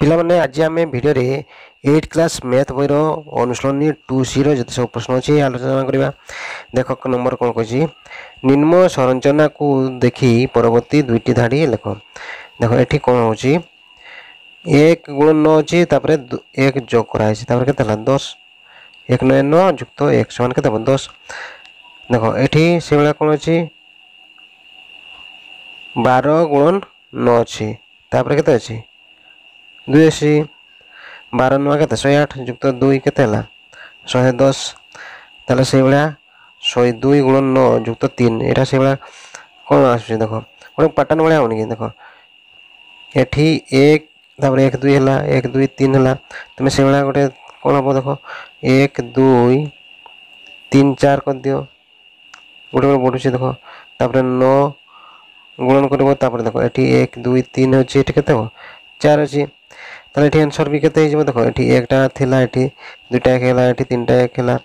पिलामाने आज आम video 8 class math बईर अनुशीलनी 2C जिते सब प्रश्न अच्छी आलोचना करवा। देख नंबर कौन कही निम्न संरचना को देखी परवर्ती दुईटी धाड़ी लेख। देख ये कौन हो 1 गुण 9 अच्छी 1 जोग कराई के 10 1 9 9 जुक्त 1 समान के 10। देख ये से भाया कौन अच्छी 12 गुण 9 अच्छी के अच्छी 280 12 9 के 108 जुक्त 2 के 110। ताले से भाया 102 गुण 9 जुक्त 3 यहाँ से भाया कौन आस देख गोटे पैटर्न भाया होनी कि देख ये 1 1 2 है 1 2 3 है तुम से भाया गोटे कौन हम देख 1 2 3 4 कर दियो गोटे गोटे बढ़ुची देख 9 गुणन कर देख ये 1 2 3 अच्छी ये के 4 अच्छी ताले ये आंसर भी केते देख ये 1टा थिला ये 2टा 1 है ये 3टा 1 है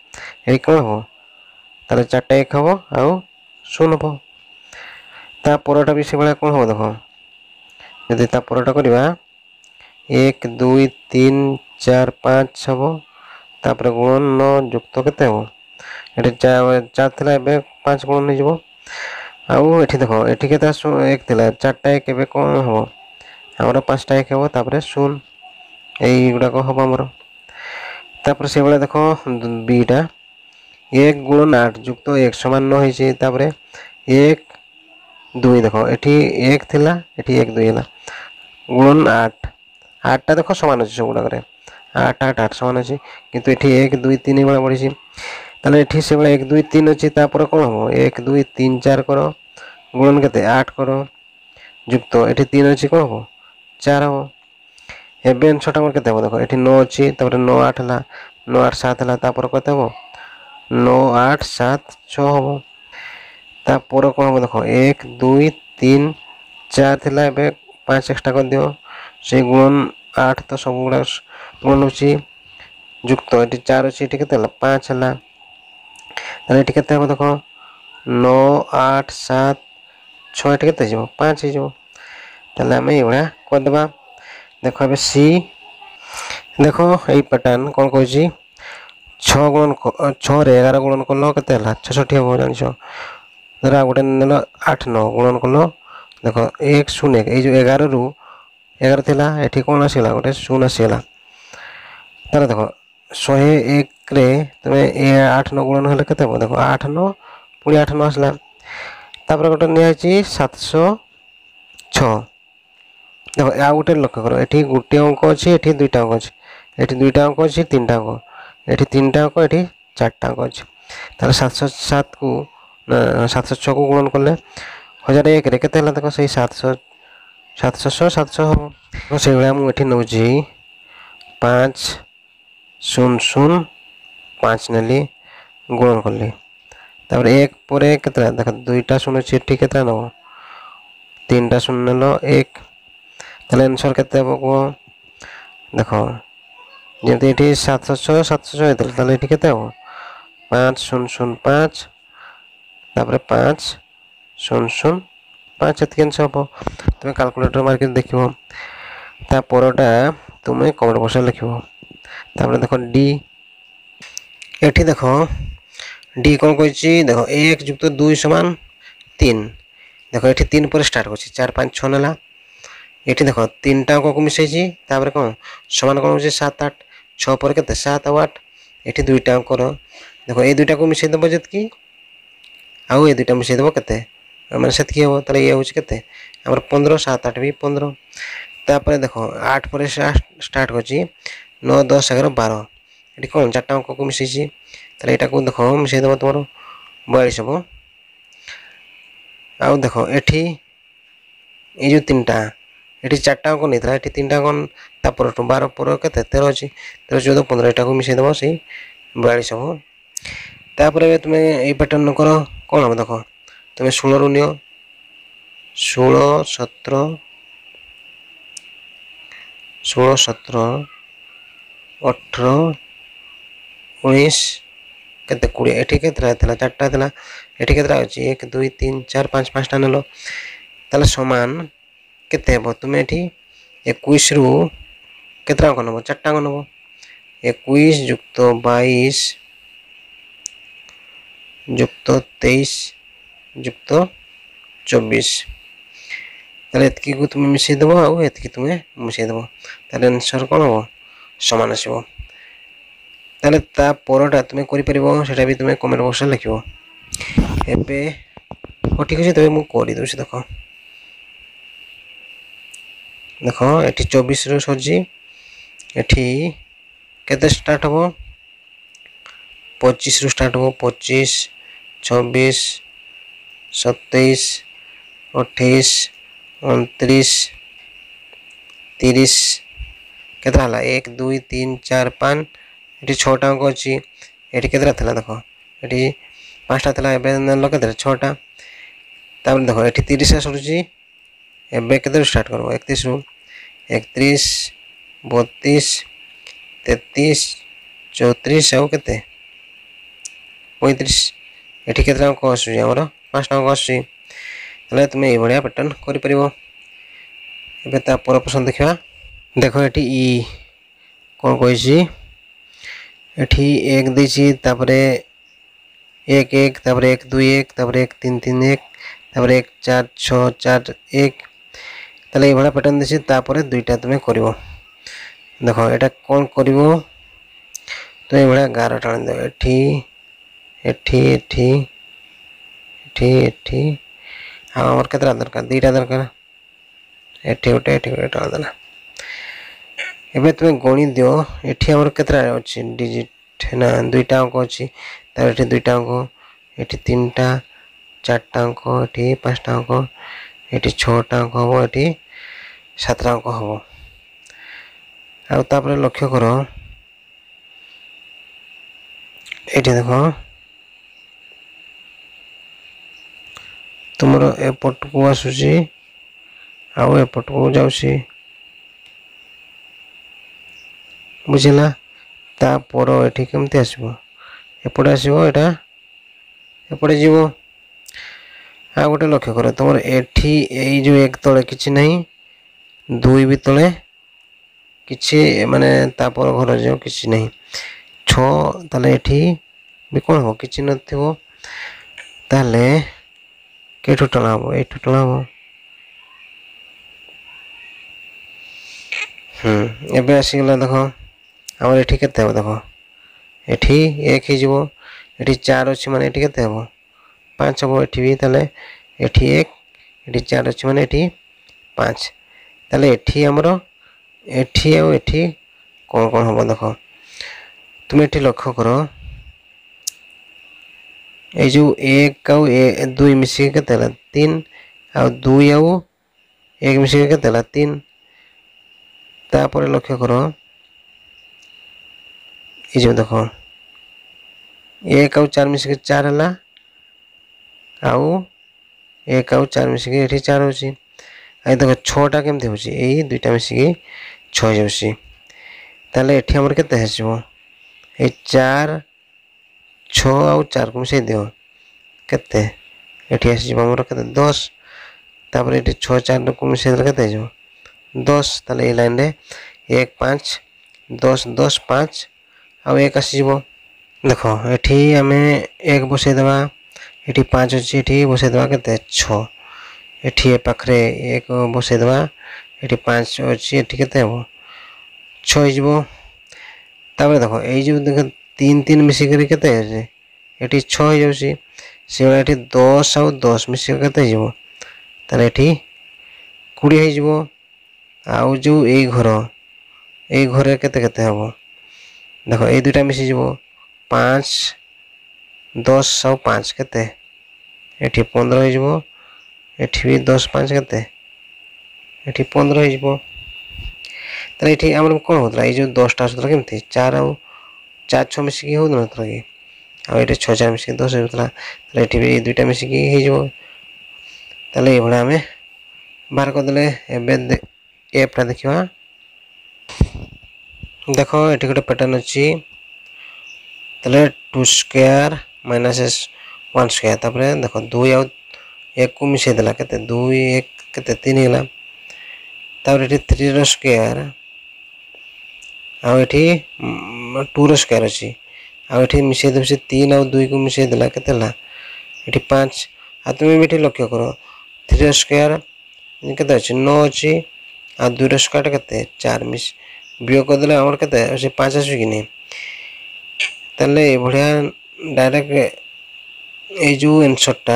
ये कौन हम ताले 4टा 1 हम आउ 0 हम ता परटा भी से भाया कौन हम देख जदि ता परटा करवा 1 2 3 4 5 हम तापर गुण 9 जुक्त केते हम ये 4 थिला एबे 5 गुण नहीं जीवो आउ एठी देख एठी केते 1 थिला 4टा 1 एबे कौन हम हमर 5टा 1 हम तापर 0 यही गुड़ाक हम आमर तापर से भाया देख बीटा 1 गुण 8 जुक्त 1 समान 9 होतापर 1 2 देख ये 1 थिला ये 1 2 है गुण 8 8टा देख समान अच्छे सब गुड़ाक 8 8 8 समान अच्छी कितु ये 1 2 3 भाया बढ़ी ताले ये से भाया 1 2 3 अच्छी तापर कौन हम 1 2 3 4 कर गुणन के 8 कर जुक्त ये 3 अच्छी कौन हम 4 हम एबे आंसर टाइम केते देख ये 9 अच्छी 9 8 है 9 8 7 है केते हम 9 8 7 6 हम तापर कौन हम देख 1 2 3 4 थिला एबे 5 एक्स्ट्रा कर दियो से गुण 8 तो सब गुड़ा गुण होची जुक्त ये 4 अच्छी ये केते 5 है ताले ये केते हम देख 9 8 7 6 ये केते जीवो 5 ही जीवो ताले हम ये भाया कर देबा। देख ए सी देख यही पैटर्न कौन कह 6 गुण 6 रे 11 गुणन कल के 66 हम जान धर गोटे नेल 8 9 गुणन कल देख 1 0 1 ये 11 रु 11 थिला ये कौन आसला गोटे 0 आसला तार देख 101 रे तुम 8 9 गुणन हेल्ले के देख 8 9 पुणी 8 9 आसला तापर गोटे निहाई 706 देख आ गोटे लक्ष्य कर ये गोटे अंक अच्छी ये 2टा अंक अच्छी ये 2टा अंक अच्छी 3टा अंक ये 3टा अंक ये 4टा अंक अच्छी तार 707 को 706 को गुणन कले 1001 रे केते देख से 700 हम से भाया मुझे नौ 5 0 0 5 नेली गुणन कली तापर 1 पर केते देख 2टा 0 अच्छी ये केते नब 3टा 0 नेल 1 ताले आंसर केते हम कह देख जमी ये 706 706 होता ताले ये केते हम 5 0 0 5 तापर 5 0 0 5 ये आंसर हम तुम कैलकुलेटर मार्क देख परटा तुम कमेंट बक्स लिख तापर देख डी ये देख डी कौन कही देख 1 जुक्त 2 समान 3 देख ये 3 पर स्टार्ट कर 4 5 6 नेला ये देख 3टा अंक को मिसई कौन समान कौन हो 7 8 6 पर के 7 8 ये 2टा अंक देख ये 2टा को मिसई देव जी आउ ये 2टा मिसई देव के मैंने से हम ताले ये हूँ के 15 7 8 भी 15 तापर देख 8 पर स्टार्ट कर 9 10 11 12 ये कौन 4टा अंक को मिसई ताले यहाँ को देख मिसई देव तुम 42 हम आउ देख ये जो 3टा ये 4टा अंक नहीं था ये 3टा अंक तापर 12 पर के 13 अच्छी 13 14 15 यहाँ को मिसई देव से 42 हम तापर तुम ये पैटर्न कर कौन हम देख तुम 16 रु नियो 16 17 16 17 18 19 केते 20 ये केतरा था 4टा था ये केतरा अच्छी 1 2 3 4 5 5टा नेल ताले समान केते हम तुम ये 21 रु केतटा अंक नब 4टा अंक नब 21 युक्त 22 युक्त 23 युक्त 24 ताले एतकी को तुम मिसई देबो आ एतकी तुम मिसई देबो ताले आंसर कोन हो समान आसीबो ताले ता परटा तुम करि परिबो सेटा भी तुम कमेंट बॉक्स में लिखिबो एबे हो ठीक अछि तबे मु करि दोछि देखो देखो एठी 24 रो सरजी एठी केते स्टार्ट हो 25 रो स्टार्ट हो 25 26 27 28 29 30 केतना हला 1 2 3 4 5 एठी 6टा अंक अछि एठी केतना थला देखो एठी 5टा थला एबे न केतना 6टा तापर देखो एठी 30 सरजी एबे केते स्टार्ट करबो 31 रो 31 32 33 34 आउ केते 35 एठी केतना अंक अछि हमर 5टा अंक अछि तले तुम ए बढ़िया पैटर्न करि परिबो एबे ता पर प्रश्न देखिबा देखो एठी ई कोन कहैछि एठी 1 देछि तापरे 1 1 तापरे 1 2 1 तापरे 1 3 3 1 तापरे 1 4 6 4 1 तले ए बढ़िया पैटर्न देछि तापरे दुईटा तुम करिवो देखो एटा कोन करिवो तो ए बढ़िया 11 टाण दे एठी एठी एठी एठी एठी हमर केतरा दरकार दुईटा दरकार एठी गोटे एठी गोटे टाण देला एबे तुम गणि दियो एठी हमर केतरा अछि डिजिट ना दुईटा अंक अछि तार एठी दुईटा अंक एठी तीनटा चारटा अंक एठी पांचटा अंक एठी छटा अंक हो एठी सातटा अंक हो आ तापर लक्ष्य करो एठी देखो तुमरो एपट को आसुची आउ एपट को जाउची बुझिला ता पर एठी केमते आसीबो एपट आसीबो एटा एपटे जीवो आ गोटे लक्ष्य करो तुमर एठी एई जो एक तळे किछि नाही दुई भी तळे किछि माने ता पर घर जो किछि नाही 6 ताले एठी भी कोन हो किछि नथिबो ताले केठो टळाबो एठो टळाबो एबे आसी गला देखो हमर एठी केते हो देखो एठी 1 ही जीवो एठी 4 अछि माने एठी केते हो 5 हो एठी भी ताले एठी 1 एठी 4 अछि माने एठी 5 ताले एठी हमरो एठी आ एठी कोन कोन हो देखो तुम एठी लक्ष्य करो ए जो 1 आउ 2 मिसी केते हला 3 आ 2 आउ 1 मिसी केते हला 3 तापर लक्ष्य करो ए जो देखो 1 आउ 4 मिसी के 4 हला आउ 1 आउ 4 मिसी के एठी 4 होची आ देखो 6टा केमते होची एई दुईटा मिसी के 6 होची ताले एठी हमर केते हसिबो ए 4 6 आउ 4 को मिसे दियो केते एठी आसी हमर केते 10 तापर एठी 6 4 को मिसे देला केते जो 10 ताले ए लाइन रे 1 5 10 10 5 आ 1 आसी जीवो देखो एठी हमें 1 बसे देबा एठी 5 अछि एठी बसे देबा केते 6 एठी ए पाखरे 1 बसे देबा एठी 5 अछि एठी केते हो 6 जीवो तापर देखो ए जो देखो 3 3 मिसी करी केते है एठी 6 हो जाउसी से एठी 10 आउ 10 मिसी केते जीवो ताले एठी 20 हो जीवो आउ जो ए घरे केते केते हबो देखो ए दुटा मिसी जीवो 5 10 आउ 5 केते एठी 15 हो जीवो एठी भी 10 5 केते एठी 15 हो जीवो ताले एठी हमर कोन होतला ए जो 10 टा होतला केमती 4 आउ 4 6 मिसी की हो नतला की आ एठी 6 4 मिसी 10 होतला ताले एठी भी दुटा मिसी की हे जीवो ताले ए बडा हमें बाहर कर देले एबे एपटा देखिबा देखो एठी गोटे पैटर्न अछि ताले 2 स्क्वायर माइनस 1 स्क्वायर तापरे देखो 2 आउ 1 को मिसे देला केते 2 1 केते 3 होला तापर एठी 3 रो स्क्वायर ଆଉ ଏଠି 2 ସ୍କୋୟାର ଅଛି ଆଉ ଏଠି ମିଶାଇ ଦେବୁ ସେ 3 ଆଉ 2 କୁ ମିଶାଇ ଦେଲା କେତେ ହେଲା ଏଠି 5 ଆଉ ତୁମେ ବି ଏଠି ଲକ୍ଷ୍ୟ କର 3 ସ୍କୋୟାର କେତେ ଅଛି 9 ଅଛି ଆଉ 2 ସ୍କୋୟାର କେତେ 4 ବିয়োଗ କରିଦେଲେ ଆମର କେତେ ସେ 5 ଆସିବ କି ନାହିଁ ତାହେଲେ ଏଭଳିଆ ଡାଇରେକ୍ଟ এই ଯେଉଁ ଆନ୍ସର୍ଟା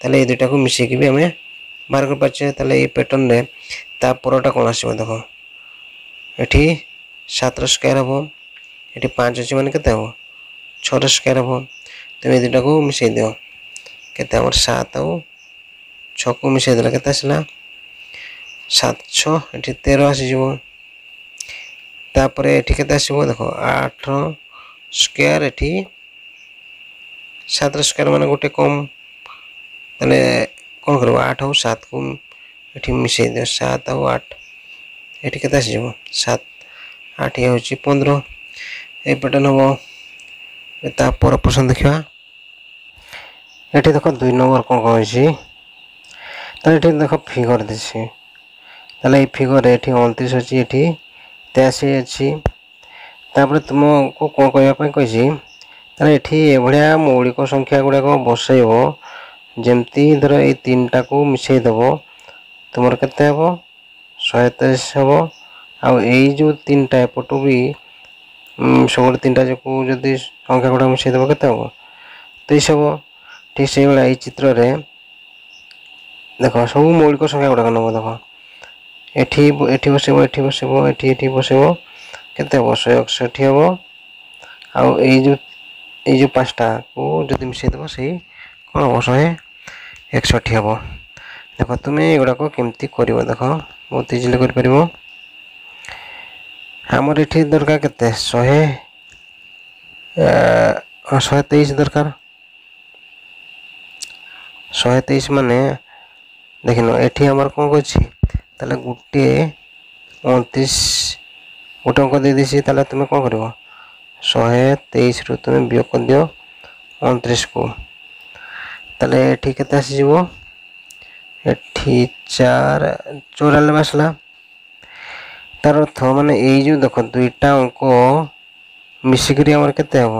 ତାହେଲେ এই ଦୁଇଟାକୁ ମିଶାଇକି ବି ଆମେ ବାହାର କରିପାରୁଛେ ତାହେଲେ এই ପ୍ୟାଟର୍ନରେ ତା ପରଟା କ'ଣ ଆସିବ ଦେଖ ଏଠି 7 ସ୍କୋୟାର ହେବ ଏଠି 5 ଅଛି ମାନେ କେତେ ହେବ 6 ସ୍କୋୟାର ହେବ ତେଣୁ ଏ ଦୁଇଟାକୁ ମିଶାଇ ଦିଅ କେତେ ଆମର 7 ଆଉ 6କୁ ମିଶାଇ ଦେଲା କେତେ ଆସିଲା 7 6 ଏଠି 13 ଆସିଯିବ ତାପରେ ଏଠି କେତେ ଆସିବ ଦେଖ 8 ସ୍କୋୟାର ଏଠି 7 ସ୍କୋୟାର ମାନେ ଗୋଟେ କମ୍ ତାହେଲେ କ'ଣ କରିବ 8 ଆଉ 7କୁ ଏଠି ମିଶାଇ ଦିଅ 7 ଆଉ 8 ଏଠି କେତେ ଆସିଯିବ 7 8 ହେଉଛି 15 এই প্যাটার্ন হব তারপর প্রশ্ন দেখিবা এটি দেখো 2 নম্বর কোন কইছি তাহলে এটি দেখো ফিগর দিছি তাহলে এই ফিগরে এটি 29 ଅଛି এটি 83 ଅଛି তারপরে ତୁମକୁ কোন କହିବା ପାଇଁ କହିছি তাহলে এটি এভଳିଆ মৌলিক সংখ্যা গুড়াক বসাইব যেমতি ধর এই তিনটাକୁ মিশাই দেব তোমার কেতে হব 123 হব ଆଉ ଏଇ ଯେଉଁ ତିନିଟା ଏପଟୁ ବି ସବୁବେଳେ ତିନିଟା ଯାକୁ ଯଦି ସଂଖ୍ୟା ଗୁଡ଼ା ମିଶାଇ ଦେବ କେତେ ହେବ 23 ହେବ ଠିକ୍ ସେଇଭଳିଆ ଏଇ ଚିତ୍ରରେ ଦେଖ ସବୁ ମୌଳିକ ସଂଖ୍ୟା ଗୁଡ଼ାକ ନେବ ଦେଖ ଏଠି ଏଠି ବସିବ ଏଠି ବସିବ ଏଠି ଏଠି ବସିବ କେତେ ହେବ 161 ହେବ ଆଉ ଏଇ ଯେଉଁ ପାଞ୍ଚଟାକୁ ଯଦି ମିଶାଇ ଦେବ ସେଇ କ'ଣ ହେବ 161 ହେବ ଦେଖ ତୁମେ ଏଗୁଡ଼ାକ କେମିତି କରିବ ଦେଖ ବହୁତ ଇଜିଲି କରିପାରିବ ଆମର ଏଠି ଦରକାର କେତେ 123 ଦରକାର 123 ମାନେ ଦେଖିନ ଏଠି ଆମର କ'ଣ ଅଛି ତାହେଲେ ଗୋଟିଏ 29 ଗୋଟେ ଅଙ୍କ ଦେଇଦେଇଛି ତାହେଲେ ତୁମେ କ'ଣ କରିବ 123ରୁ ତୁମେ ବିয়োଗ କରିଦିଅ 29କୁ ତାହେଲେ ଏଠି କେତେ ଆସିଯିବ ଏଠି 94 ଆସିଲା ତାର ଅର୍ଥ ମାନେ ଏଇ ଯେଉଁ ଦେଖ ଦୁଇଟା ଅଙ୍କ ମିଶିକରି ଆମର କେତେ ହେବ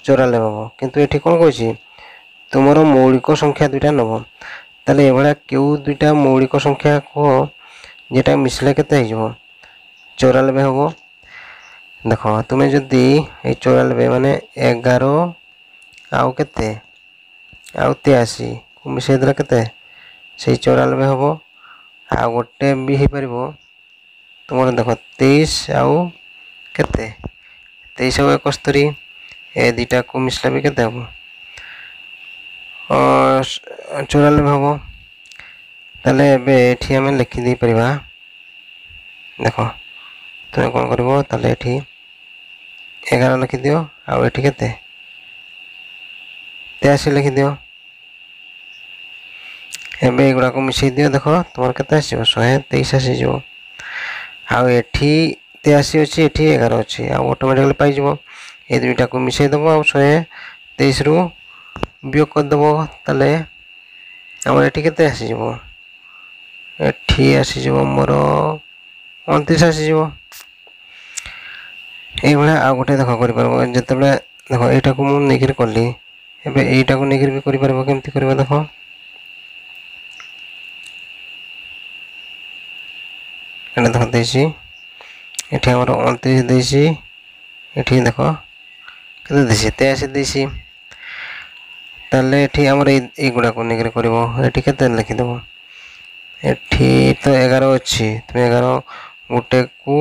94 ହେବ କିନ୍ତୁ ଏଠି କ'ଣ କହୁଛି ତୁମର ମୌଳିକ ସଂଖ୍ୟା ଦୁଇଟା ନେବ ତାହେଲେ ଏଭଳିଆ କେଉଁ ଦୁଇଟା ମୌଳିକ ସଂଖ୍ୟା କୁହ যেটা ମିଶିଲେ କେତେ ହେଇଯିବ 94 ହେବ ଦେଖ ତୁମେ ଯଦି এই 94 ମାନେ 11 ଆଉ କେତେ ଆଉ 83କୁ ମିଶାଇ ଦେଲେ କେତେ ସେଇ 94 ହେବ ଆଉ ଗୋଟେ ବି ହେଇପାରିବ ତୁମର ଦେଖ 23 ଆଉ କେତେ 23 ଆଉ 71 ଏ ଦୁଇଟାକୁ ମିଶିଲେ ବି କେତେ ହେବ 94 ହେବ ତାହେଲେ ଏବେ ଏଠି ଆମେ ଲେଖିଦେଇପାରିବା ଦେଖ ତୁମେ କ'ଣ କରିବ ତାହେଲେ ଏଠି 11 ଲେଖିଦିଅ ଆଉ ଏଠି କେତେ 83 ଲେଖିଦିଅ ଏବେ ଏଗୁଡ଼ାକୁ ମିଶାଇ ଦିଅ ଦେଖ ତୁମର କେତେ ଆସିବ 123 ଆସିଯିବ ଆଉ ଏଠି 83 ଅଛି ଏଠି 11 ଅଛି ଆଉ ଅଟୋମେଟିକାଲି ପାଇଯିବ ଏ ଦୁଇଟାକୁ ମିଶାଇ ଦେବ ଆଉ 123ରୁ ବିয়োଗ କରିଦେବ ତାହେଲେ ଆମର ଏଠି କେତେ ଆସିଯିବ ଏଠି ଆସିଯିବ ମୋର 29 ଆସିଯିବ এইଭଳିଆ ଆଉ ଗୋଟେ ଦେଖ କରିପାରିବ ଯେତେବେଳେ ଦେଖ ଏଇଟାକୁ ମୁଁ ନେଇକରି କଲି ଏବେ ଏଇଟାକୁ ନେଇକରି ବି କରିପାରିବ କେମିତି କରିବା ଦେଖ ଏଇଟା ଦେଖ ଦେଇଛି ଏଠି ଆମର 29 ଦେଇଛି ଏଠି ଦେଖ କେତେ ଦେଇଛି 83 ଦେଇଛି ତାହେଲେ ଏଠି ଆମର এইଗୁଡ଼ାକୁ ନେଇକରି କରିବ ଏଠି କେତେ ଲେଖିଦେବ ଏଠି ତ 11 ଅଛି ତୁମେ 11 ଗୋଟେକୁ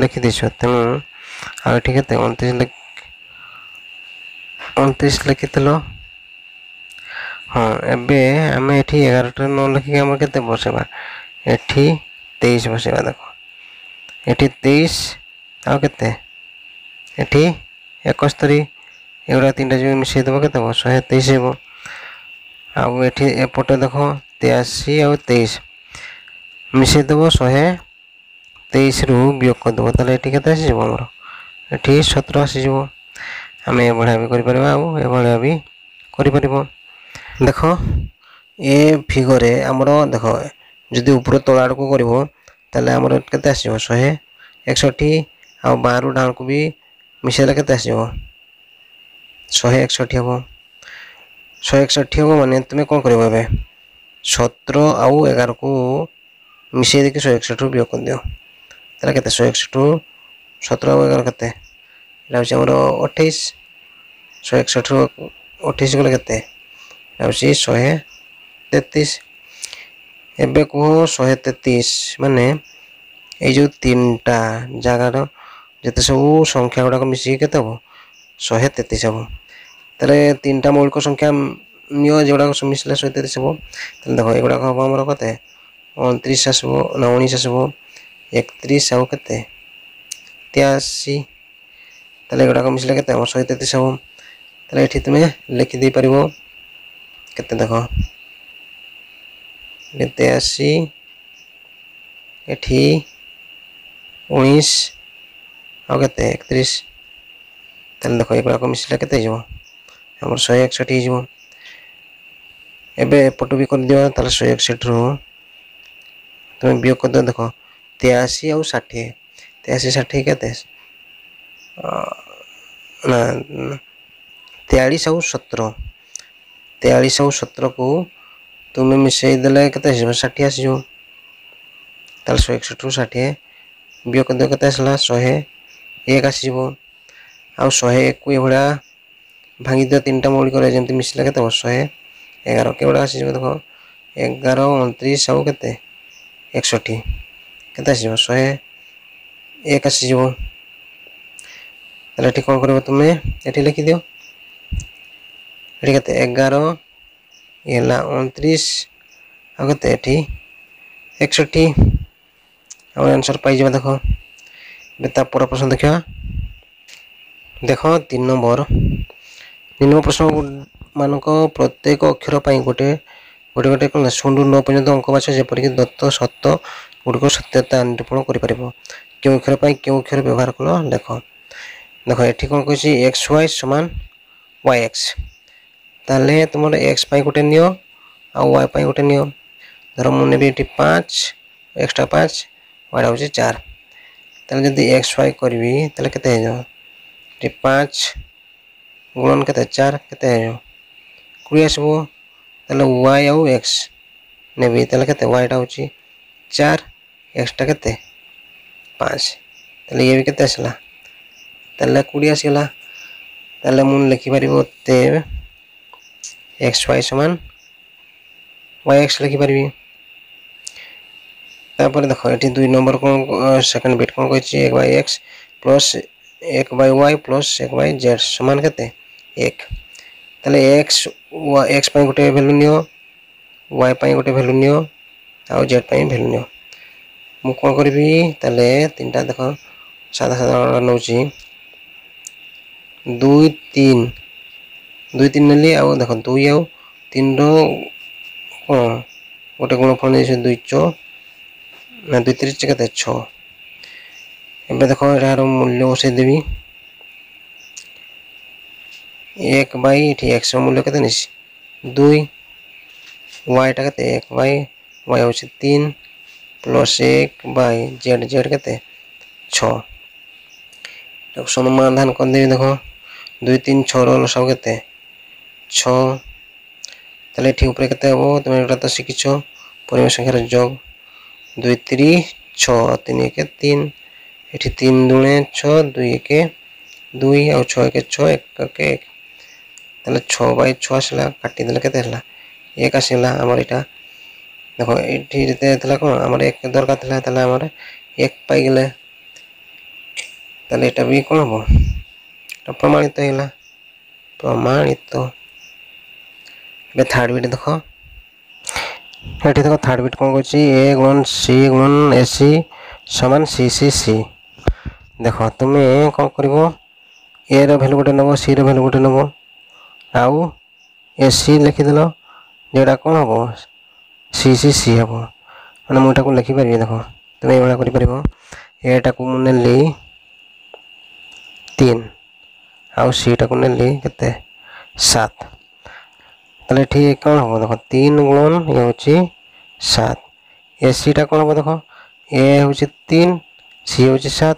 ଲେଖିଦେଇଛ ତେଣୁ ଆଉ ଏଠି କେତେ 29 ଲେଖିଥିଲ ହଁ ଏବେ ଆମେ ଏଠି 11ଟା ନ ଲେଖିକି ଆମର କେତେ ବସେଇବା ଏଠି 23 ବସେଇବା ଦେଖ ଏଠି 23 ଆଉ କେତେ ଏଠି 71 ଏଗୁଡ଼ା ତିନିଟା ଯେଉଁ ମିଶାଇ ଦେବ କେତେ ହେବ 123 ହେବ ଆଉ ଏଠି ଏପଟେ ଦେଖ 83 ଆଉ 23 ମିଶାଇ ଦେବ 123ରୁ ବିয়োଗ କରିଦେବ ତାହେଲେ ଏଠି କେତେ ଆସିଯିବ ଆମର ଏଠି 17 ଆସିଯିବ ଆମେ ଏଭଳିଆ ବି କରିପାରିବା ଆଉ ଏଭଳିଆ ବି କରିପାରିବ ଦେଖ ଏ ଫିଗରରେ ଆମର ଦେଖ ଯଦି ଉପର ତଳ ଆଡ଼କୁ କରିବ ତାହେଲେ ଆମର କେତେ ଆସିବ 161 ଆଉ ବାହାରୁ ଡାହାଣକୁ ବି ମିଶାଇଲେ କେତେ ଆସିବ 161 ହେବ। 161 ହେବ ମାନେ ତୁମେ କ'ଣ କରିବ ଏବେ 17 ଆଉ 11କୁ ମିଶାଇ ଦେଇକି 161ରୁ ବିয়োଗ କରିଦିଅ। ତାହେଲେ କେତେ 161ରୁ 17 ଆଉ 11 କେତେ ଏଇଟା ହେଉଛି ଆମର 28। 161ରୁ 28 ଗଲେ କେତେ ଏଇଟା ହେଉଛି 133। ଏବେ କୁହ 133 ମାନେ ଏଇ ଯେଉଁ ତିନିଟା ଜାଗାର ଯେତେ ସବୁ ସଂଖ୍ୟା ଗୁଡ଼ାକ ମିଶିକି କେତେ ହେବ 133 ହେବ। ତାହେଲେ ତିନିଟା ମୌଳିକ ସଂଖ୍ୟା ନିଅ যেগুଡ଼ାକ ମିଶିଲେ 133 ହେବ। ତାହେଲେ ଦେଖ ଏଗୁଡ଼ାକ ହେବ ଆମର କେତେ 29 ଆସିବ ନା 19 ଆସିବ 31 ଆଉ କେତେ 83। ତାହେଲେ ଏଗୁଡ଼ାକ ମିଶିଲେ କେତେ ହେବ 133 ହେବ। ତାହେଲେ ଏଠି ତୁମେ ଲେଖିଦେଇପାରିବ କେତେ ଦେଖ 83 ଏଠି 19 ଆଉ କେତେ 31। ତାହେଲେ ଦେଖ ଏଗୁଡ଼ାକ ମିଶିଲେ କେତେ ହେଇଯିବ ଆମର 161 ହେଇଯିବ। ଏବେ ଏପଟୁ ବି କରିଦିଅ। ତାହେଲେ 161ରୁ ତୁମେ ବିয়োଗ କରିଦିଅ। ଦେଖ 83 ଆଉ 60 83 60 କେତେ ନା 43 ଆଉ 17 43 ଆଉ 17କୁ ତୁମେ ମିଶାଇ ଦେଲେ କେତେ ଆସିଯିବ 60 ଆସିଯିବ। ତାହେଲେ 161ରୁ 60 ବିয়োଗ କରିଦିଅ କେତେ ଆସିଲା 101 ଆସିଯିବ। ଆଉ 101କୁ ଏଭଳିଆ ଭାଙ୍ଗିଦିଅ ତିନିଟା ମୌଳିକରେ ଯେମିତି ମିଶିଲେ କେତେ ହେବ 111 କେଭଳିଆ ଆସିଯିବ ଦେଖ 11 29 ଆଉ କେତେ 61 କେତେ ଆସିଯିବ 101 ଆସିଯିବ। ତାହେଲେ ଏଠି କ'ଣ କରିବ ତୁମେ ଏଠି ଲେଖିଦିଅ ଏଠି କେତେ 11 ହେଲା 29 ଆଉ କେତେ ଏଠି 61 ଆଉ ଆନ୍ସର ପାଇଯିବା। ଦେଖ ଏବେ ତା ପର ପ୍ରଶ୍ନ ଦେଖିବା। ଦେଖ 3 ନମ୍ବର ନିମ୍ନ ପ୍ରଶ୍ନ ମାନଙ୍କ ପ୍ରତ୍ୟେକ ଅକ୍ଷର ପାଇଁ ଗୋଟେ କ'ଣ 0ରୁ 9 ପର୍ଯ୍ୟନ୍ତ ଅଙ୍କ ବାଛ ଯେପରିକି ଦତ୍ତ ସତ ଗୁଡ଼ିକ ସତ୍ୟତା ନିରୂପଣ କରିପାରିବ। କେଉଁ ଅକ୍ଷର ପାଇଁ କେଉଁ ଅକ୍ଷର ବ୍ୟବହାର କଲ ଲେଖ। ଦେଖ ଏଠି କ'ଣ କହିଛି xy ସମାନ yx। ତାହେଲେ ତୁମର x ପାଇଁ ଗୋଟେ ନିଅ ଆଉ y ପାଇଁ ଗୋଟେ ନିଅ। ଧର ମୁଁ ନେବି ଏଠି 5 ଏକ୍ସଟ୍ରା 5 yଟା ହେଉଛି 4। ତାହେଲେ ଯଦି xy କରିବି ତାହେଲେ କେତେ ହେଇଯିବ ଏଠି 5 ଗୁଣନ କେତେ 4 କେତେ ହେଇଯିବ 20 ଆସିବ। ତାହେଲେ y ଆଉ x ନେବି ତାହେଲେ କେତେ yଟା ହେଉଛି 4 xଟା କେତେ 5। ତାହେଲେ ଇଏ ବି କେତେ ଆସିଲା ତାହେଲେ 20 ଆସିଗଲା। ତାହେଲେ ମୁଁ ଲେଖିପାରିବି ତେବେ xy ସମାନ yx ଲେଖିପାରିବି। ତାପରେ ଦେଖ ଏଠି 2 ନମ୍ବର କ'ଣ ସେକେଣ୍ଡ ବିଟ୍ କ'ଣ କହିଛି 1/x plus 1/y plus 1/z ସମାନ କେତେ 1। ତାହେଲେ x ପାଇଁ ଗୋଟେ ଭ୍ୟାଲୁ ନିଅ y ପାଇଁ ଗୋଟେ ଭ୍ୟାଲୁ ନିଅ ଆଉ z ପାଇଁ ଭ୍ୟାଲୁ ନିଅ। ମୁଁ କ'ଣ କରିବି ତାହେଲେ ତିନିଟା ଦେଖ ସାଧା ସାଧା ନେଉଛି 2 3 ନେଲି ଆଉ ଦେଖ 2 ଆଉ 3ର କ'ଣ ଗୋଟେ ଗୁଣଫଳ ନେଇଛି 2 4 ନା 2 3 କେତେ 6। ଏବେ ଦେଖ ଏହାର ମୂଲ୍ୟ ବସାଇଦେବି 1/, ଏଠି x ମୂଲ୍ୟ କେତେ ନେଇଛି 2 yଟା କେତେ 1/y ହେଉଛି 3 ପ୍ଲସ୍ 1/z କେତେ 6। ତାକୁ ସମାଧାନ କରିଦେବି ଦେଖ 2 3 6ର ଲସାଗୁ କେତେ 6। ତାହେଲେ ଏଠି ଉପରେ କେତେ ହେବ ତୁମେ ଏଗୁଡ଼ା ତ ଶିଖିଛ ପରିମେୟ ସଂଖ୍ୟାର ଯୋଗ 2 3 6 3 1 3 ଏଠି 3 ଦୁଣେ 6 2 1 2 ଆଉ 6 1 6 1 1 1 ତାହେଲେ 6/6 ଆସିଲା କାଟିଦେଲେ କେତେ ହେଲା 1 ଆସିଲା ଆମର ଏଇଟା। ଦେଖ ଏଠି ଯେତେ ଥିଲା କ'ଣ ଆମର 1 ଦରକାର ଥିଲା ତାହେଲେ ଆମର 1 ପାଇଗଲେ। ତାହେଲେ ଏଇଟା ବି କ'ଣ ହେବ ଏଇଟା ପ୍ରମାଣିତ ହେଇଗଲା ପ୍ରମାଣିତ। ଏବେ ଥାର୍ଡ଼ ବିଟ୍ ଦେଖ ଏଠି ଦେଖ ଥାର୍ଡ଼ ବିଟ୍ କ'ଣ କହୁଛି a ଗୁଣନ c ଗୁଣନ ac ସମାନ c c c। ଦେଖ ତୁମେ କ'ଣ କରିବ aର ଭ୍ୟାଲୁ ଗୋଟେ ନେବ cର ଭ୍ୟାଲୁ ଗୋଟେ ନେବ ଆଉ ac ଲେଖିଦେଲ ଯେଉଁଟା କ'ଣ ହେବ c c c ହେବ। ମାନେ ମୁଁ ଏଟାକୁ ଲେଖିପାରିବି ଦେଖ ତୁମେ ଏଇଭଳିଆ କରିପାରିବ ଏଟାକୁ ମୁଁ ନେଲି 3 ଆଉ cଟାକୁ ନେଲି କେତେ 7। ତାହେଲେ ଏଠି କ'ଣ ହେବ ଦେଖ 3 ଗୁଣନ ଇଏ ହେଉଛି 7 ଏସିଟା କ'ଣ ହେବ ଦେଖ ଏ ହେଉଛି 3 ସି ହେଉଛି 7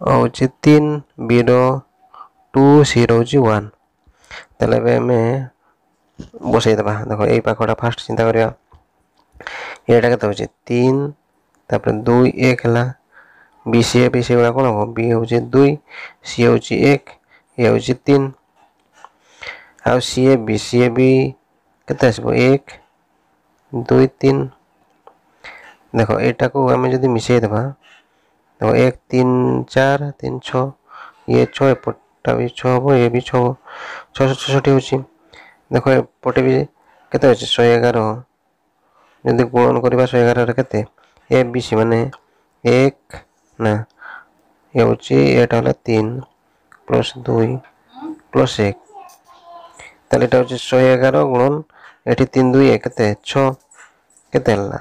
ହେଉଛି 3 ବିର 2 ସିର ହେଉଛି 1 ତାହେଲେ ଏବେ ଆମେ ବସେଇଦେବା ଦେଖ ଏଇ ପାଖଟା ଫାଷ୍ଟ ଚିନ୍ତା କରିବା ଏଇଟା କେତେ ହେଉଛି 3 ତାପରେ 2 1 ହେଲା বি ସେଇଭଳିଆ କ'ଣ ହେବ ବି ହେଉଛି 2 ସି ହେଉଛି 1 ଏ ହେଉଛି 3 ଆଉ ସିଏ ବି କେତେ ଆସିବ 1 2 3 ଦେଖ ଏଇଟାକୁ ଆମେ ଯଦି ମିଶାଇଦେବା ଦେଖ 1 3 4 3 6 ଇଏ 6 ଏପଟଟା ବି 6 ହେବ ଇଏ ବି 6 ହେବ 666 ହେଉଛି ଦେଖ ଏପଟେ ବି କେତେ ଅଛି 111 ଯଦି ଗୁଣନ କରିବା 111ରେ କେତେ ଏ ବି ସି ମାନେ 1 ନା ଏ ହେଉଛି ଏଇଟା ହେଲା 3 ପ୍ଲସ୍ 2 ପ୍ଲସ୍ 1 ତାହେଲେ ଏଇଟା ହେଉଛି 111 ଗୁଣନ ଏଠି 3 2 1 କେତେ 6 କେତେ ହେଲା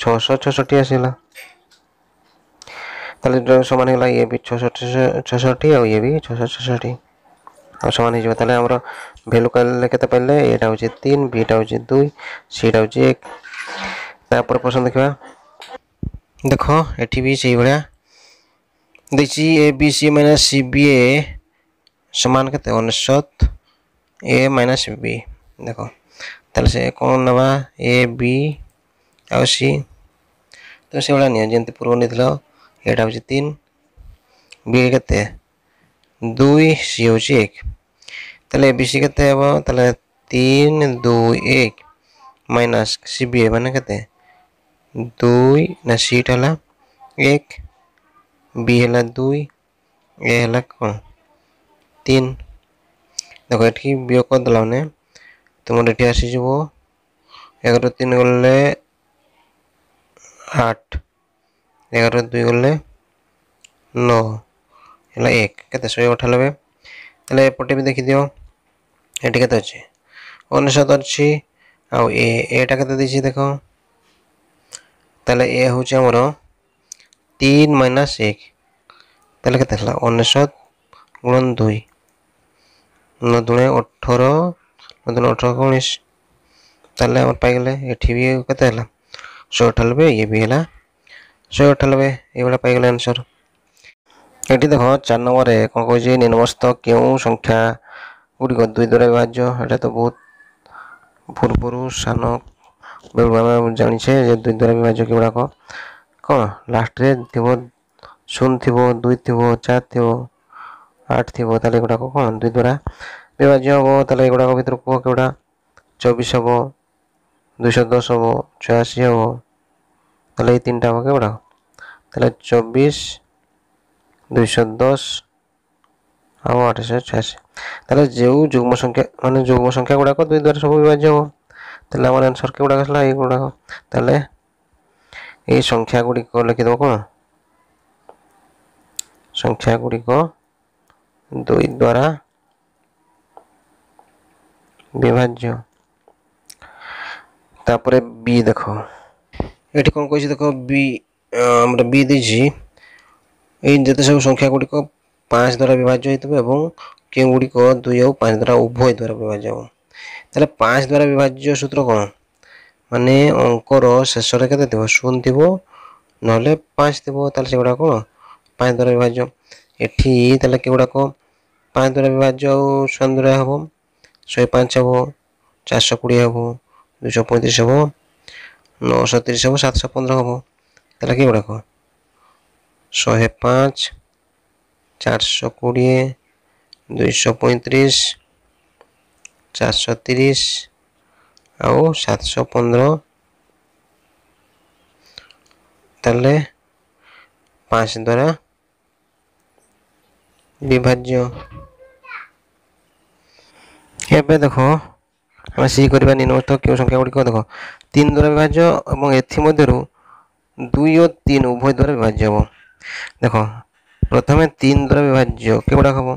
666 ଆସିଲା ତାହେଲେ ଏଇଟା ସମାନ ହେଇଗଲା ଇଏ ବି 666 ଆଉ ଇଏ ବି 666 ଆଉ ସମାନ ହେଇଯିବ ତାହେଲେ ଆମର ଭ୍ୟାଲୁ କାଢ଼ିଲେ କେତେ ପାଇଲେ ଏଇଟା ହେଉଛି 3 ବିଟା ହେଉଛି 2 ସିଟା ହେଉଛି 1 ତାପରେ ପ୍ରଶ୍ନ ଦେଖିବା ଦେଖ ଏଠି ବି ସେଇଭଳିଆ देखिए A B C minus C B A समान के 99 ए माइनस बी देखो ताले से कौन नवा ए बी आउ सी तो से वाला नहीं जंती पूर्व नहीं थलो एटा होची 3 बी केते 2 सी होची 1 ताले ए बी सी केते हेबो ताले 3 2 1 माइनस सी बी ए माने केते 2 ना सी टाला 1 बी है 2 ए है कौन 3 देख ये वियोग करदेला मैंने तुम ये आसीज 11 3 गले 8 11 2 गले 9 है 1 के 198 ताले एपटे भी देखी दियो ये केते अच्छे 99 अच्छी आउ एटा केते देछि देखो ताले ए होछि हमर 3 माइनस 1 ताले केते हला 99 गुणन 2 9 दुणे 18 9 दुणे 18 19 ताले हम पाई गले एठी भी केते हला 198 ये भी हला 198 ये वाला पाई गले आंसर एठी देखो 4 नंबर रे कोन कहै छै निम्नस्थ केउ संख्या गुडी को 2 द्वारा विभाज्य एटा तो बहुत पूर्वरु सानो बेलु हम जानि छे जे 2 द्वारा विभाज्य केबडा को कोन लास्ट रे थिबो 0 थिबो 2 थिबो 4 थिबो 8 थिबो ताले गुडा को कोन 2 द्वारा विभाज्य हो ताले गुडा को भीतर को केबडा 24 हो 210 हो 86 हो ताले 3टा हो केबडा ताले 24 210 ଆଉ 886 ତାହେଲେ ଯେଉଁ ଯୁଗ୍ମ ସଂଖ୍ୟା ମାନେ ଯୁଗ୍ମ ସଂଖ୍ୟା ଗୁଡାକ 2 ଦ୍ୱାରା ସବୁ ବିଭାଜ୍ୟ ହେବ ତାହେଲେ ଆମର आंसर କେଗୁଡାକ ଆସିଲା ଏଇ ଗୁଡାକ ତାହେଲେ এই ସଂଖ୍ୟା ଗୁଡ଼ିକ ଲେଖିଦେବ କ'ଣ ସଂଖ୍ୟା ଗୁଡ଼ିକ 2 ଦ୍ୱାରା ବିଭାଜ୍ୟ ତାପରେ b ଦେଖ ଏଠି କ'ଣ କହିଛି ଦେଖ b ଆମର b ଦେଇଛି ଏଇ ଯେତେ ସବୁ ସଂଖ୍ୟା ଗୁଡ଼ିକ 5 द्वारा विभाज्य होइतबे एवं केउ गुडी को 2 और 5 द्वारा उभय द्वारा विभाज्य हो ताले 5 द्वारा विभाज्य सूत्र कोन माने अंकर शेष रे केते देबो 0 देबो नले 5 देबो ताले सेगुडा कोन 5 द्वारा विभाज्य एठी ताले केगुडा को 5 द्वारा विभाज्य और 0 द्वारा हबो 105 हबो 420 हबो 235 हबो 930 हबो 715 हबो ताले केगुडा को 105 420 235 430 ଆଉ 715 ତାଲେ 5 द्वारा विभाज्य ଏବେ ଦେଖ ଆମେ ସି କରିବା ନିମ୍ନସ୍ଥ କେଉଁ ସଂଖ୍ୟା ଗୁଡ଼ିକ ଦେଖ 3 द्वारा विभाज्य ଏବଂ ଏଥି ମଧ୍ୟରୁ 2 ଓ 3 ଉଭୟ ଦ୍ୱାରା ବିଭାଜ୍ୟ ହେବ ଦେଖ प्रथमे 3 द्वारा विभाज्य केगुडा हबो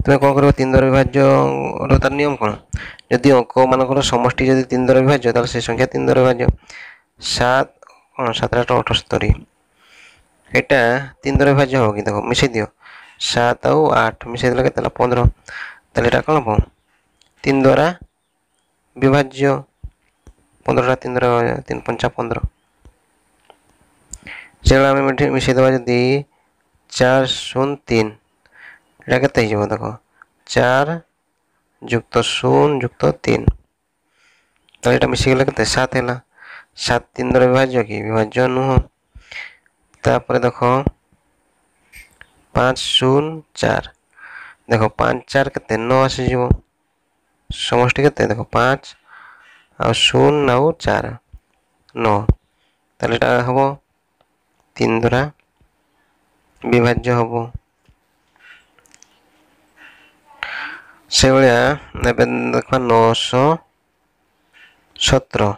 तुमे कोन करबो 3 द्वारा विभाज्य रो तार नियम कोन यदि अंक मानकर समष्टि यदि 3 द्वारा विभाज्य तार से संख्या 3 द्वारा विभाज्य 7 कोन 7 8 78 एटा 3 द्वारा विभाज्य हो कि देखो मिसे दियो 7 और 8 मिसे देला केतला 15 ताले एटा कोन हबो 3 द्वारा विभाज्य 15 टा 3 द्वारा 3 5 15 जेला हम मिसे देबा यदि 4 0 3 এটা কেতে হয়ে যাব দেখো 4 যুক্ত 0 যুক্ত 3 তাহলে এটা মিশি গেলে কেতে 7 ହେଲା 7 3 দ্বারা বিভাজ্য কি বিভাজ্য নুহ তারপরে দেখো 5 0 4 देखो 5 4 केते 9 आसी जीवो समष्टि केते देखो 5 आ 0 आ 4 9 ताले एटा हबो 3 द्वारा विभाज्य हबो से भलिया नेबे देखो 917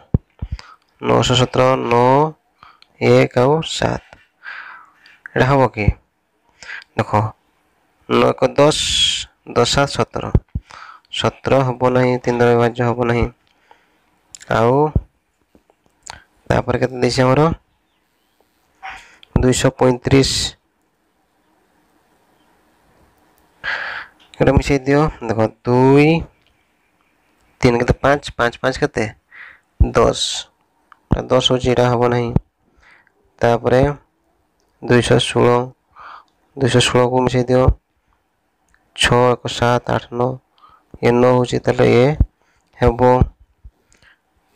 917 9 1 आ 7 एटा हबो कि देखो 9 को 10 10 7 17 17 हबो नहीं 3 द्वारा विभाज्य हबो नहीं आउ तापर केते देसी हमरो 235 एटा मिसै दियो देखो 2 3 केते 5 5 5 केते 10 10 हो जेरा हबो नहीं तापरे 216 216 को मिसै दियो 6 1 7 8 9 ये 9 होची तले ये हेबो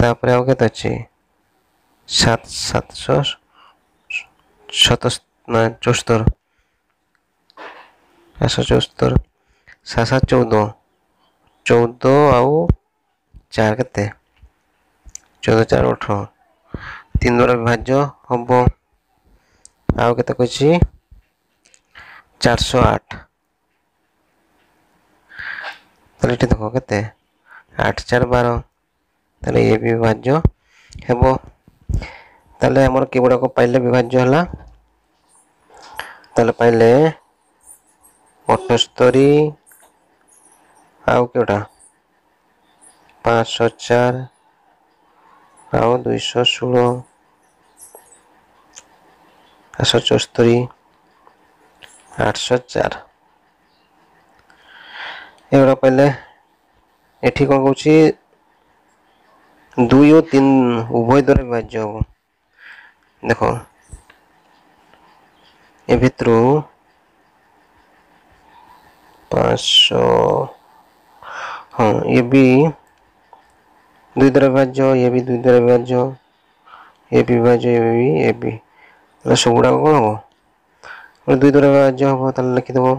तापरे आउ केते अछि 7 774 74 774 7 14 14 आउ 4 केते 14 4 18 3 द्वारा विभाज्य हबो आउ केते कहछि 408 ताले एठी देखो केते 8 4 12 ताले ये विभाज्य हेबो ताले हमर केबडा को पाइले विभाज्य हला ताले पाइले 78 आउ केटा 504 आउ 216 574 804 एबडा पाइले एठी कोन कहउछि 2 और 3 उभय द्वारा विभाज्य हो देखो ए भितरु 500 हाँ ये भी 2 द्वारा विभाज्य ये भी 2 द्वारा विभाज्य ये भी विभाज्य ये भी सबुड़ा कौन हम 2 द्वारा विभाज्य हम ताले लिखि देबो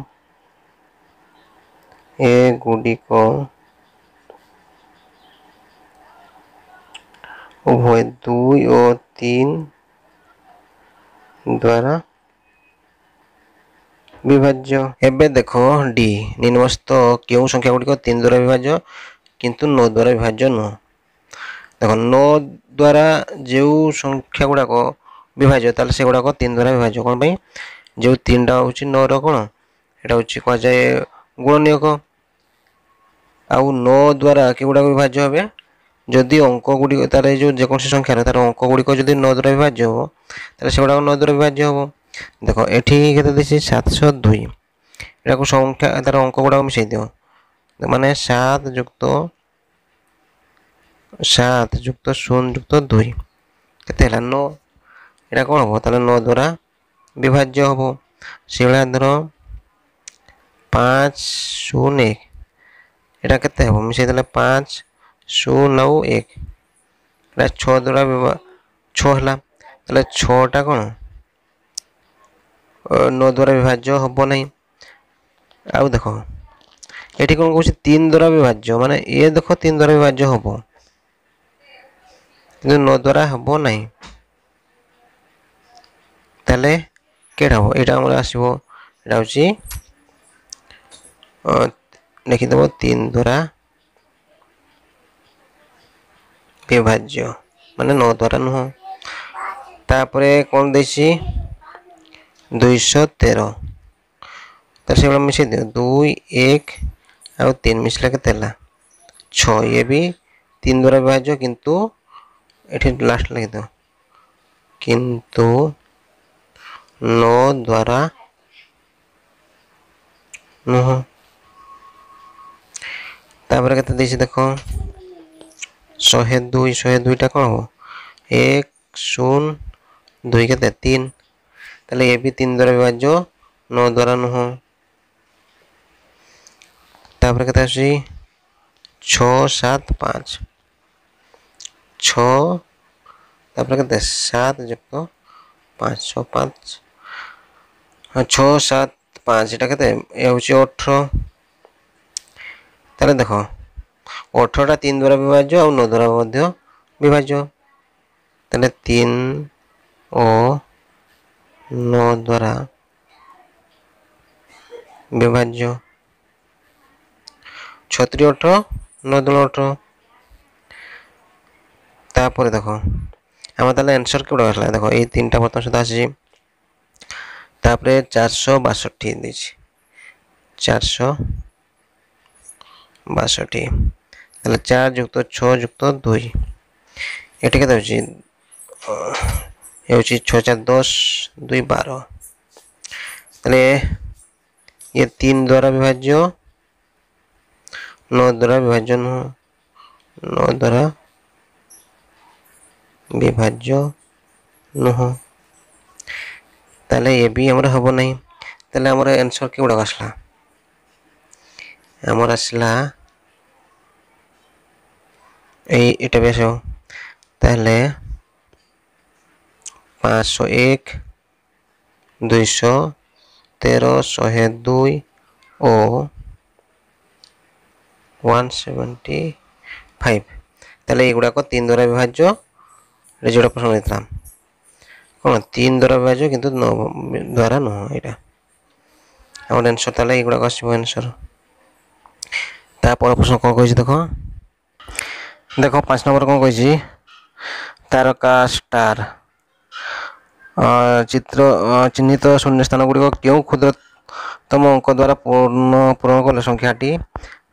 ए गुडी को उभय 2 और 3 द्वारा विभाज्य एबे देखो डी निम्नस्थ केउ संख्या गुडी को 3 द्वारा विभाज्य किंतु 9 द्वारा विभाज्य न देखो 9 द्वारा जेउ संख्या गुडा को विभाज्य ताले से गुडा को 3 द्वारा विभाज्य कोन भाई जो 3 टा होची 9 रो कोन एटा होची को जाय गुणनीयक आउ 9 द्वारा के गुडा विभाज्य होबे जदि अंक गुडी तारे जो जे कोन संख्या रे तार अंक गुडी को जदि 9 द्वारा विभाज्य हो ताले से गुडा 9 द्वारा विभाज्य हो देखो एठी केते दिसि 702 एटा को संख्या तार अंक गुडा मिसै दियो माने 7 युक्त 0 युक्त 2 केते हला 9 एटा कोन हो ताले 9 द्वारा विभाज्य हो सेला धरो 5 0 1 एटा केते हो मिसै देले 5 0 9 1 एटा 6 द्वारा 6 हला ताले 6 टा कोन 9 द्वारा विभाज्य हबो नहीं आउ देखो एठी कोन कहउछि 3 द्वारा विभाज्य माने ए देखो 3 द्वारा विभाज्य हबो किंतु 9 द्वारा हबो नहीं ताले केडा हो एटा हमरा आसीबो एटा होछि लिखि देबो 3 द्वारा विभाज्य माने 9 द्वारा नुह तापरे कोन देछि 213 तार से मिसै दियो 2 1 आ 3 मिसला के तेला 6 ये भी 3 द्वारा विभाज्य किंतु एठी लास्ट लिखि दो किंतु 9 द्वारा नुह तापर केते देछि देखो 102 टा कोन हो 1 0 2 केते 3 ताले ये भी 3 द्वारा विभाज्य 9 द्वारा नुह तापर केते आसी 6 7 5 6 तापर केते 7 युक्त 5 6 5 6 7 5 এটা কেতে এ হচ্ছে 18 তাহলে দেখো 18টা 3 দ্বারা বিভাজ্য আর 9 দ্বারা মধ্য বিভাজ্য তাহলে 3 ও 9 দ্বারা বিভাজ্য 36 18 9 দ্বারা 18 তারপরে দেখো আমার তাহলে आंसर কেডা আসলে দেখো এই তিনটা প্রথম সাথে আসছে তারপরে 462 দিছি 462 তাহলে 4 যুক্ত 6 যুক্ত 2 এটা কত হচ্ছে এই হচ্ছে 6 4 10 2 12 তাহলে ये 3 द्वारा विभाज्य 9 द्वारा विभाज्य 9 द्वारा विभाज्य नुह ताले ये भी हमरा हबो नहीं ताले हमरा आंसर के उडा आसला हमरा आसला এই এটা বেশো তাহলে 501 213 102 ও 175 তাহলে এগুলা 3 দ্বারা বিভাজ্য রেজোড়া প্রশ্ন দিতাম কোন 3 দ্বারা বিভাজ্য কিন্তু 9 দ্বারা নয় এটা আমার आंसर তাহলে এগুলা আসবে आंसर তারপর প্রশ্ন কোন কইছি দেখো देखो 5 नंबर कौन कही तारका स्टार चित्र चिन्हित शून्य स्थान गुड़िक क्यों क्षुद्रतम अंक द्वारा पूर्ण कले संख्याटी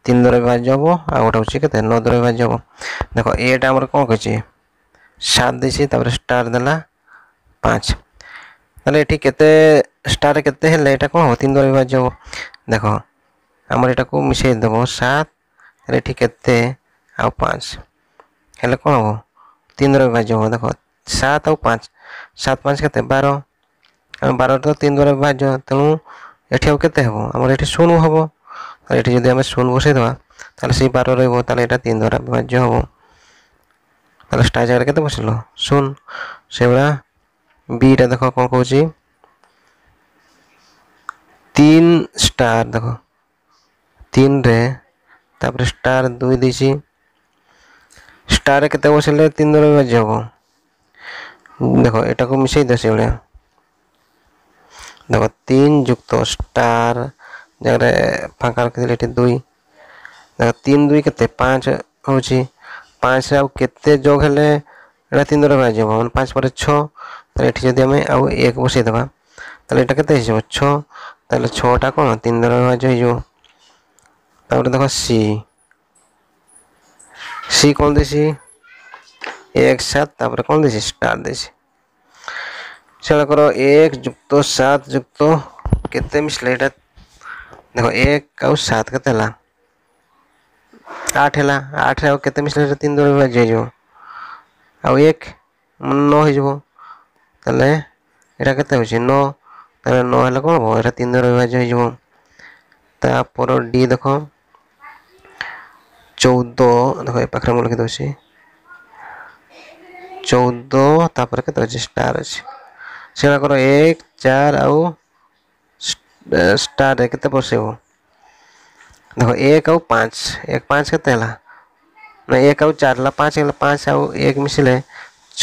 3 द्वारा विभाज्य हम आ गोटे हूँ के 9 द्वारा विभाज्य हम देखो एटा आम कौन कही 7 देसी स्टार देला 5 ताले एठी केते स्टार केते हेले एटा कौन हो 3 द्वारा विभाज्य हम देखो आमर एटा को मिसई देबो 7 ताले एठी केते आ 5 हेले कौन हम 3 द्वारा विभाज्य हम देखो 7 और 5 7 5 केते 12 हम 12 तो 3 द्वारा विभाज्य तेणु एठी आउ केते हेबो हमर एठी 0 हेबो ताले एठी जदि हम 0 बसई देबा ताले से 12 रहबो ताले एटा 3 द्वारा विभाज्य हेबो ताले स्टार जगह केते बसलो 0 सेबा बी टा देखो कौन कहूची 3 स्टार देखो 3 रे तापर स्टार 2 देसी स्टार केते बसले 3 द्वारा विभाज्य हम देखो एटा को मिसई दे से बळिया देखो 3 युक्त स्टार जगह फांका रखि एठी 2 देखो 3 2 केते 5 होची 5 आ केते जोग हेले एटा 3 द्वारा विभाज्य हम 5 पर 6 ताले एठी जदि हम आ 1 बसई देबा ताले एटा केते हिजो 6 ताले 6 टा कोन 3 द्वारा विभाज्य हिजो तापर देखो सी कौन देसी 1 7 तापर कौन देसी स्टार देसी चलो करो 1 युक्त 7 युक्त केते मिसले एटा देखो 1 और 7 केते हला 8 हला 8 रे केते मिसले 3 द्वारा विभाज्य हिजो आ 1 9 हिजो ताले एटा केते होची 9 ताले 9 हला कोन हो एटा 3 द्वारा विभाज्य हिजो तापर डी देखो 14 देखो ए पाखरे mo लिखि दोसी 14 तापर केते होची स्टार अछि सेला करो 1 4 आउ स्टार केते बसेबो देखो 1 और 5 1 5 केते हला ना 1 और 4 ला 5 हला 5 आउ 1 मिसले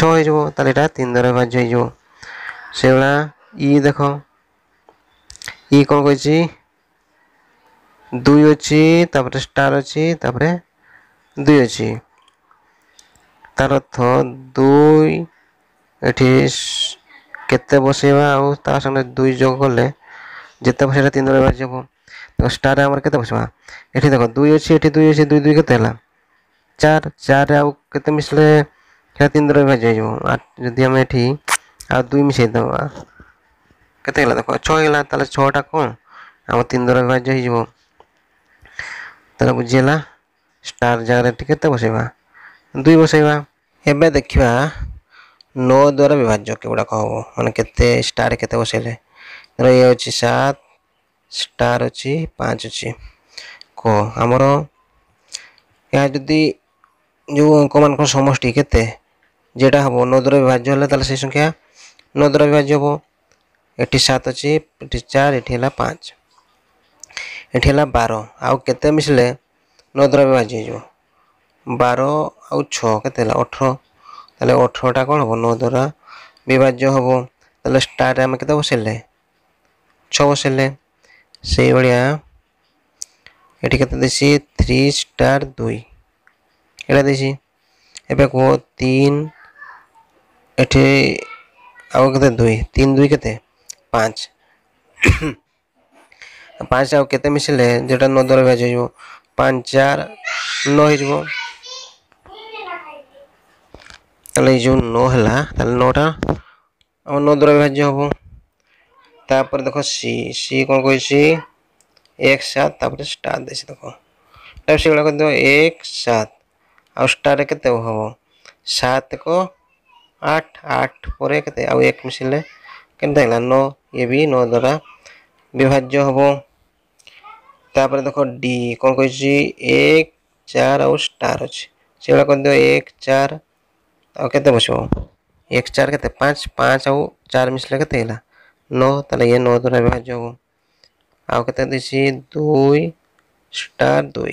6 हिजो ताले एटा 3 द्वारा विभाज्य हिजो सेला ई देखो ई कोन कहछि 2 अछि तापर स्टार अछि तापर 2 अछि तार अर्थ 2 एठी केते बसेबा आ ता संगे 2 जोग करले जेते बसेला 3 द्वारा विभाज्य हो तो स्टार हमर केते बसबा एठी देखो 2 अछि एठी 2 अछि 2 2 केते हला 4 4 आ केते मिसले 3 द्वारा विभाज्य हो जदि हम एठी आ 2 मिसई दबा केते हला देखो 6 हला ताले 6 टा कोन हम 3 द्वारा विभाज्य हिजो ताले बुझिला स्टार जगह केते बसेबा 2 बसेबा एबे देखिबा 9 द्वारा विभाज्य केबडा कहबो माने केते स्टार केते बसेले ये होची 7 स्टार अच्छी 5 अच्छी कह आमर या जदि जो अंक मान समष्टि केते जेटा हम 9 द्वारा विभाज्य हेले ताले से संख्या 9 द्वारा विभाज्य हम एटी 7 अच्छी एटी 4 एटी है 5 एटी है 12 आउ केते मिसले 9 द्वारा विभाज्य हो 12 आउ 6 केते 18 ताले 18टा कौन हम 9 द्वारा विभाज्य हम ताले स्टार आम केते बसेले 6 बसेले से भाया ये केते देसी 3 स्टार 2 एटा देसी एबे को 3 एठी आउ केते 2 3 2 केते 5 5 आउ केते मिसले जेटा 9 द्वारा विभाज्य हो 5 4 9 हो ताले जो 9 हला ताले 9टा हम 9 द्वारा विभाज्य हो तापर देखो सी सी कौन कही 1 7 तापर स्टार देसी देखो तब से कर दो 1 7 आ स्टार केते हम 7 को 8 8 पर केते आ 1 मिसले केनता हला 9 ये भी 9 द्वारा विभाज्य हम तापर देखो डी कौन कही 1 4 आ स्टार अच्छे से कर दो 1 4 आ केते बसो 1 4 केते 5 5 आ 4 मिसले केते हला 9 ताले ये 9 द्वारा विभाज्य हम आउ केते देसी 2 स्टार 2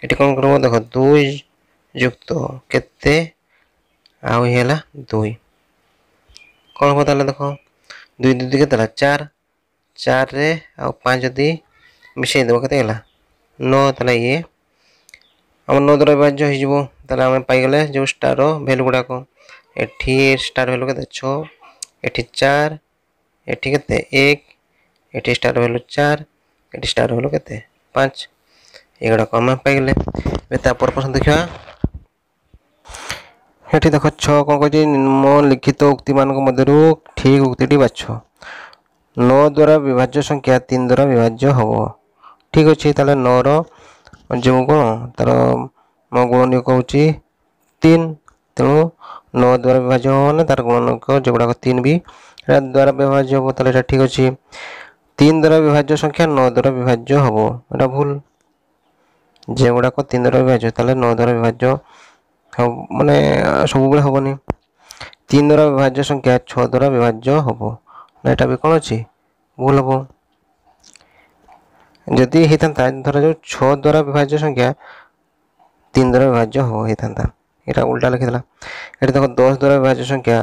एटी कौन करबो देखो 2 युक्त केते आउ हेला 2 कौन हो ताले देखो 2 2 केते 4 4 रे आउ 5 जदी मिसई देबो केते हला 9 ताले ये हम 9 द्वारा विभाज्य हो जिवो ताले हम पाई गेले जो स्टार वैल्यू गुडा को एठी स्टार वैल्यू केते 6 एठी 4 एठी केते 1 एठी स्टार वैल्यू 4 एठी स्टार वैल्यू केते 5 एगुड़ा कम पाई गेले तापर प्रश्न देखा ये देख 6 कौन कह निम्नलिखित उक्ति मान मध्य ठीक उक्ति बाछ 9 द्वारा विभाज्य संख्या 3 द्वारा विभाज्य हम ठीक अच्छे ताले 9 जो कौन तार मो गुणनीयक हूँ 3 तेणु 9 द्वारा विभाज्य हम तार गुणनीयक जो गुड़ाक 3 भी द्वारा विभाज्य हम ताले ठीक अच्छे 3 द्वारा विभाज्य संख्या 9 द्वारा विभाज्य हम एटा भूल जे गुड़ाक 3 द्वारा विभाज्य ताले 9 द्वारा विभाज्य माने सब बेले हेनी 3 द्वारा विभाज्य संख्या 6 द्वारा विभाज्य हम ना यहाँ भी कौन अच्छी भूल हम जदि होता धर जो 6 द्वारा विभाज्य संख्या 3 द्वारा विभाज्य हम होता यहाँ उल्टा लिखीला ये देख 10 द्वारा विभाज्य संख्या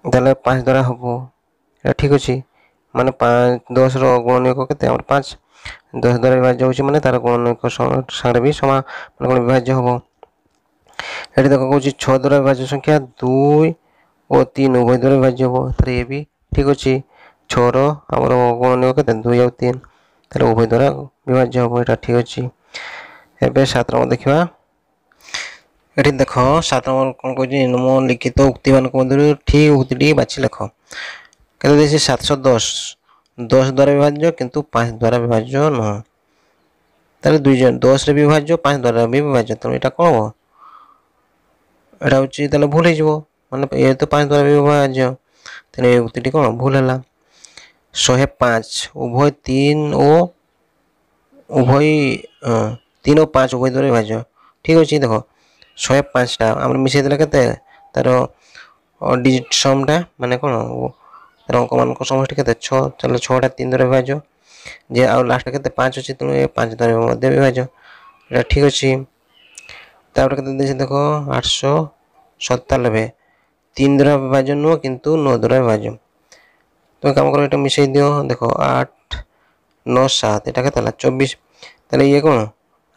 ताले 5 द्वारा हम ठीक अच्छे माने 5 10 गुणनीयक केते 5 10 द्वारा विभाज्य होची माने तार गुणनीयक संगे भी समान माने विभाज्य हम ये देख कौन 6 द्वारा विभाज्य संख्या 2 और 3 उभय द्वारा विभाज्य हम तो ये भी ठीक अच्छे 6 रमर गुणनीयक केते 2 और 3 ताले उभय द्वारा विभाज्य हम यहाँ ठीक अच्छे एवं 7 नंबर देखा ये देख 7 नंबर कौन कह निम्नलिखित उक्ति मान मध्य ठीक उक्ति बाछि लेख कहते 710 10 द्वारा विभाज्य किंतु 5 द्वारा विभाज्य नुह ताले 10 रे विभाज्य 5 द्वारा भी विभाज्य तेणु यहाँ कौन हम एटा हूँ ताले भूल हो माने ये तो 5 द्वारा विभाज्य तेणु ये उक्ति कौन भूल है 105 उभय 3 और उभय 3 और 5 उभय द्वारा विभाज्य ठीक अच्छे देख 105टा आम मिसई देले केते तार डिजिट समटा माने कौन तार अंक मान समष्टि केते 6 चलो 6टा 3 द्वारा विभाज्य जे आ लास्ट केते 5 अच्छे तेणु 5 द्वारा मध्य विभाज्य यहाँ ठीक अच्छे तापर केते देख 897 3 द्वारा विभाज्य नुह किंतु 9 द्वारा विभाज्य तुम कम करो ये मिसई दियो देख 8 9 7 यहाँ के 24 ताले ये कौन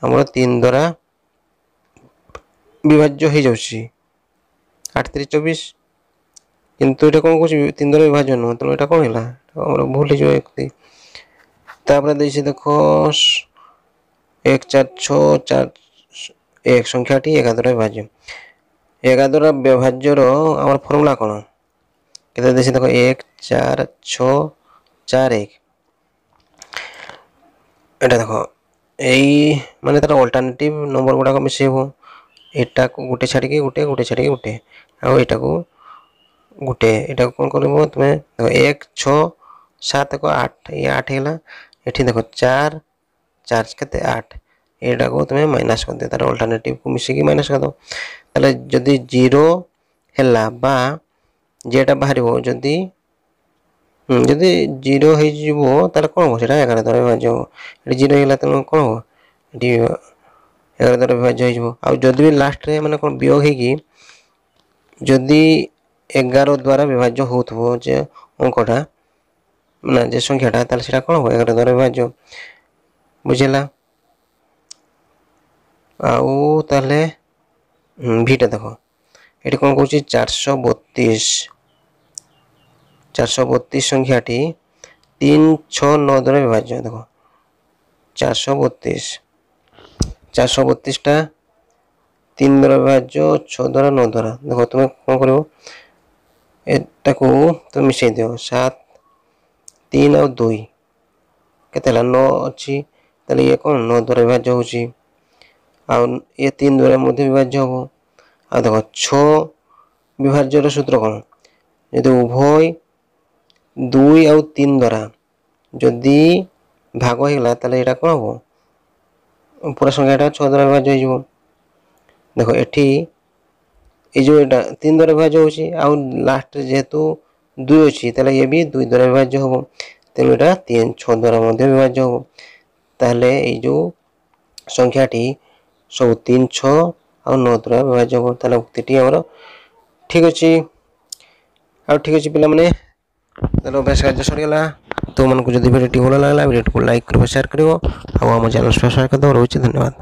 आम 3 द्वारा विभाज्य हो जाऊँगी 8 3 24 किंतु ये कौन कह 3 द्वारा विभाज्य नुह तेणु यहाँ कौन है भूल हो देख 1 4 6 4 1 संख्याटी 1 द्वारा विभाज्य 1 द्वारा विभाज्य आम फर्मूला कौन केते देख 1 4 6 4 1 एटा देख यही माने तार अल्टरनेटिव नंबर गुड़ाक मिसेब एटा को गोटे छाड़ी गोटे गोटे छाड़ी गोटे आउ एटा को गोटे एटा कौन कर तुम्हें 1 6 7 को 8 ये 8 है ये देख 4 4 के 8 एटा को तुम्हें माइनस कर दे तार अल्टरनेटिव को मिसिकी माइनस कर दो ताले जदी 0 हैला बा जेटा बाहर जदि जदि 0 हो जीवो ताले कोन हो सेटा 11 द्वारा विभाज्य हो एटी 0 हैला त कोन हो एटी 11 द्वारा विभाज्य हो जीवो आ जदि भी लास्ट रे माने कोन वियोग हे कि जदि 11 द्वारा विभाज्य होथबो जे अंकटा ना जे संख्याटा ताले सेटा कोन हो 11 द्वारा विभाज्य बुझेला आउ ताले भीटा देखो एटी कोन कहूची 432 संख्याटी 3 6 9 द्वारा विभाज्य देखो 432 टा 3 द्वारा विभाज्य 6 द्वारा 9 द्वारा देखो तुम कौन करो एटा को तुम मिसई दियो 7 3 और 2 केतेला 9 अछि तले ये कोन 9 द्वारा विभाज्य होची आ ये 3 द्वारा मध्य विभाज्य हो आ देखो 6 विभाज्य रो सूत्र कोन यदि उभय 2 और 3 द्वारा जदि भाग हेला तले एटा कोन हो पूरा संख्याटा 6 द्वारा विभाज्य हो देखो एठी ए जो एटा 3 द्वारा विभाज्य होची आ लास्ट जेहेतु 2 अछि तले ये भी 2 द्वारा विभाज्य हो तेनु एटा 3 6 द्वारा मध्य विभाज्य हो ताले ए जो संख्याटी सब 3 6 और 9 द्वारा विभाज्य हो ताले उक्तिटी हमर ठीक अछि आ ठीक अछि पिला माने ताले अभ्यास कार्य सरीगला तो मन को जदि वीडियो भलो लागला वीडियो को लाइक करिवो शेयर करिवो आ हम चैनल सब्सक्राइब कर दो रहउछि धन्यवाद।